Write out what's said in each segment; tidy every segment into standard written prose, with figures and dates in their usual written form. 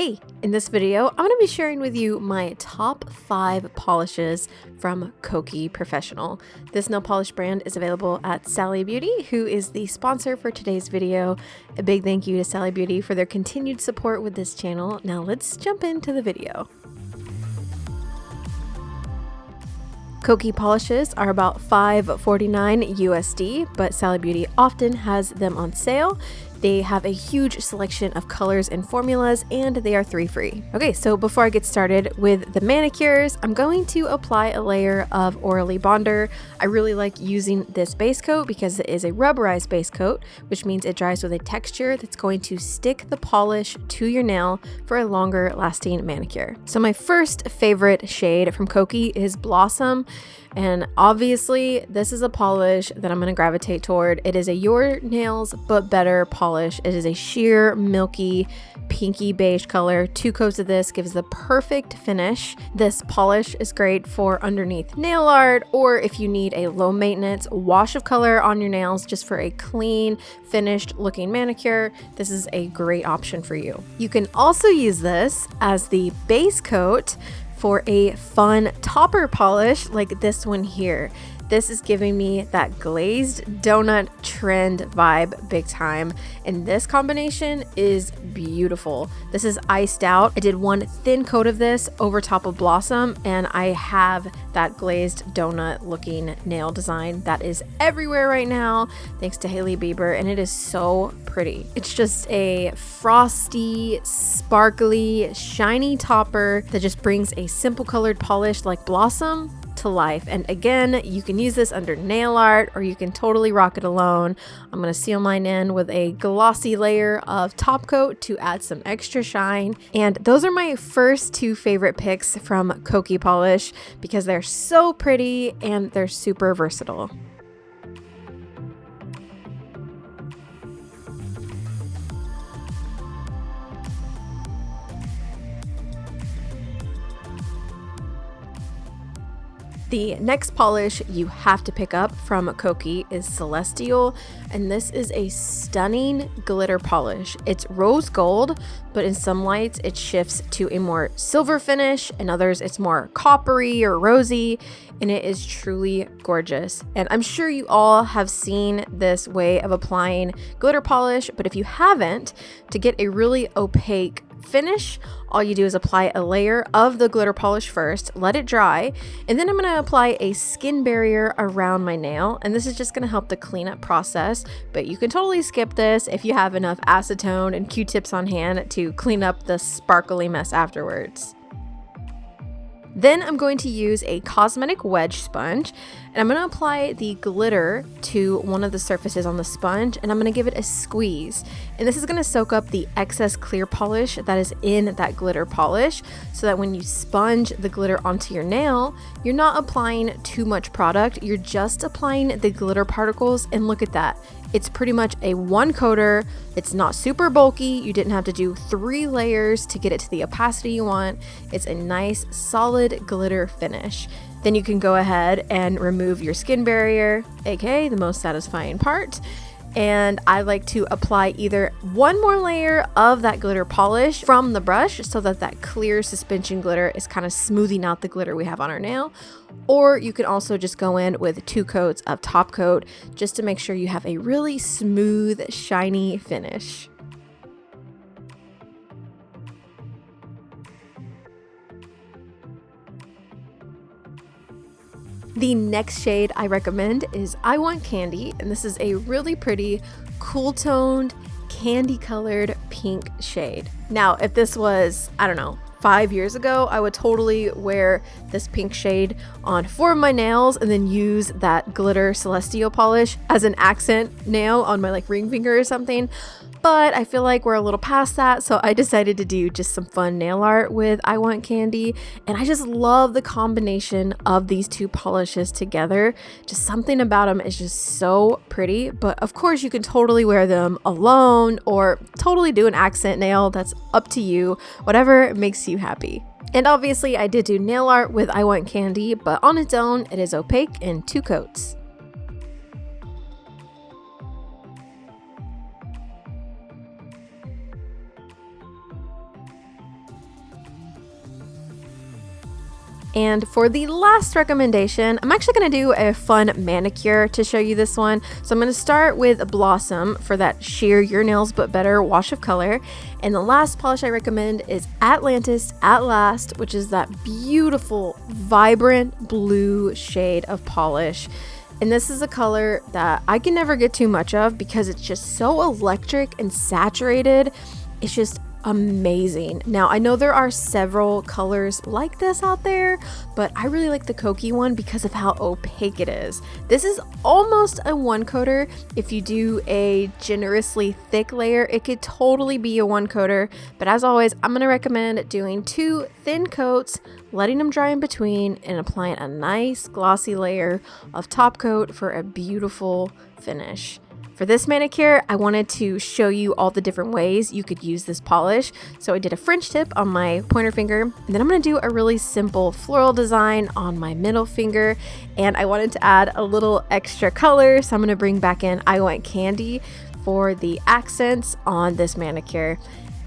Hey, in this video, I'm going to be sharing with you my top 5 polishes from Kokie Professional. This nail polish brand is available at Sally Beauty, who is the sponsor for today's video. A big thank you to Sally Beauty for their continued support with this channel. Now let's jump into the video. Kokie polishes are about $5.49 USD, but Sally Beauty often has them on sale. They have a huge selection of colors and formulas, and they are 3 free. Okay, so before I get started with the manicures, I'm going to apply a layer of Orally Bonder. I really like using this base coat because it is a rubberized base coat, which means it dries with a texture that's going to stick the polish to your nail for a longer lasting manicure. So my first favorite shade from Kokie is Blossom. And obviously this is a polish that I'm going to gravitate toward. It is a Your Nails But Better polish. It is a sheer milky pinky beige color. 2 coats of this gives the perfect finish. This polish is great for underneath nail art, or if you need a low maintenance wash of color on your nails just for a clean finished looking manicure. This is a great option for you. You can also use this as the base coat for a fun topper polish like this one here. This is giving me that glazed donut trend vibe big time, and this combination is beautiful. This is iced out. I did 1 thin coat of this over top of Blossom, and I have that glazed donut looking nail design that is everywhere right now thanks to Hailey Bieber, and it is so pretty. It's just a frosty, sparkly, shiny topper that just brings a simple colored polish like Blossom to life. And again, you can use this under nail art, or you can totally rock it alone. I'm going to seal mine in with a glossy layer of top coat to add some extra shine. And those are my first 2 favorite picks from Kokie polish because they're so pretty and they're super versatile. The next polish you have to pick up from Kokie is Celestial, and this is a stunning glitter polish. It's rose gold, but in some lights it shifts to a more silver finish, in others it's more coppery or rosy, and it is truly gorgeous. And I'm sure you all have seen this way of applying glitter polish, but if you haven't, to get a really opaque finish, all you do is apply a layer of the glitter polish first, let it dry, and then I'm going to apply a skin barrier around my nail, and this is just going to help the cleanup process, but you can totally skip this if you have enough acetone and Q-tips on hand to clean up the sparkly mess afterwards. Then I'm going to use a cosmetic wedge sponge, and I'm going to apply the glitter to one of the surfaces on the sponge, and I'm going to give it a squeeze. And this is going to soak up the excess clear polish that is in that glitter polish, so that when you sponge the glitter onto your nail, you're not applying too much product, you're just applying the glitter particles, and look at that. It's pretty much a 1 coater. It's not super bulky. You didn't have to do 3 layers to get it to the opacity you want. It's a nice solid glitter finish. Then you can go ahead and remove your skin barrier, aka the most satisfying part. And I like to apply either 1 more layer of that glitter polish from the brush so that that clear suspension glitter is kind of smoothing out the glitter we have on our nail, or you can also just go in with 2 coats of top coat just to make sure you have a really smooth, shiny finish. The next shade I recommend is I Want Candy, and this is a really pretty, cool toned, candy colored pink shade. Now, if this was, I don't know, 5 years ago, I would totally wear this pink shade on 4 of my nails and then use that glitter Celestial polish as an accent nail on my like ring finger or something. But I feel like we're a little past that, so I decided to do just some fun nail art with I Want Candy, and I just love the combination of these 2 polishes together. Just something about them is just so pretty, but of course you can totally wear them alone or totally do an accent nail. That's up to you, whatever makes you happy. And obviously I did do nail art with I Want Candy, but on its own it is opaque in 2 coats. And for the last recommendation, I'm actually going to do a fun manicure to show you this one. So I'm going to start with Blossom for that sheer your nails but better wash of color. And the last polish I recommend is Atlantis At Last, which is that beautiful, vibrant blue shade of polish. And this is a color that I can never get too much of because it's just so electric and saturated. It's just amazing. Now, I know there are several colors like this out there, but I really like the Kokie one because of how opaque it is. This is almost a one coater. If you do a generously thick layer, it could totally be a one coater. But as always, I'm going to recommend doing 2 thin coats, letting them dry in between, and applying a nice glossy layer of top coat for a beautiful finish. For this manicure, I wanted to show you all the different ways you could use this polish. So I did a French tip on my pointer finger, and then I'm going to do a really simple floral design on my middle finger. And I wanted to add a little extra color, so I'm going to bring back in I Want Candy for the accents on this manicure.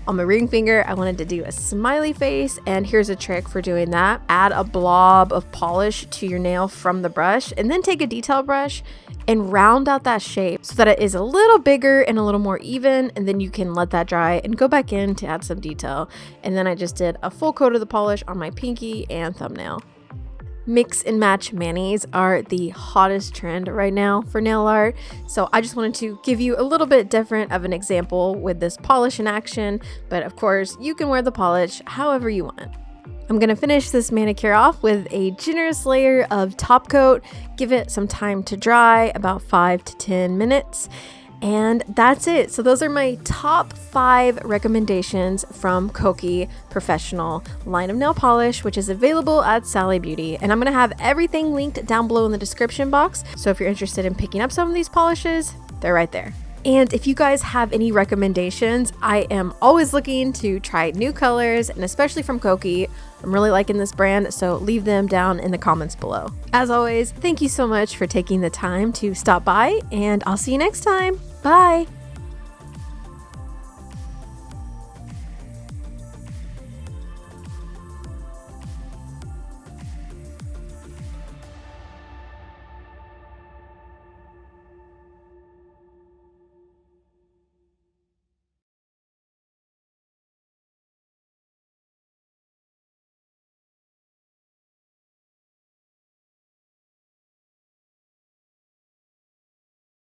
On my ring finger, I wanted to do a smiley face, and here's a trick for doing that. Add a blob of polish to your nail from the brush, and then take a detail brush and round out that shape so that it is a little bigger and a little more even, and then you can let that dry and go back in to add some detail. And then I just did a full coat of the polish on my pinky and thumbnail. Mix and match manis are the hottest trend right now for nail art, so I just wanted to give you a little bit different of an example with this polish in action, but of course you can wear the polish however you want. I'm going to finish this manicure off with a generous layer of top coat, give it some time to dry, about 5 to 10 minutes. And that's it. So those are my top 5 recommendations from Kokie Professional line of nail polish, which is available at Sally Beauty. And I'm going to have everything linked down below in the description box. So if you're interested in picking up some of these polishes, they're right there. And if you guys have any recommendations, I am always looking to try new colors, and especially from Kokie. I'm really liking this brand, so leave them down in the comments below. As always, thank you so much for taking the time to stop by, and I'll see you next time. Bye!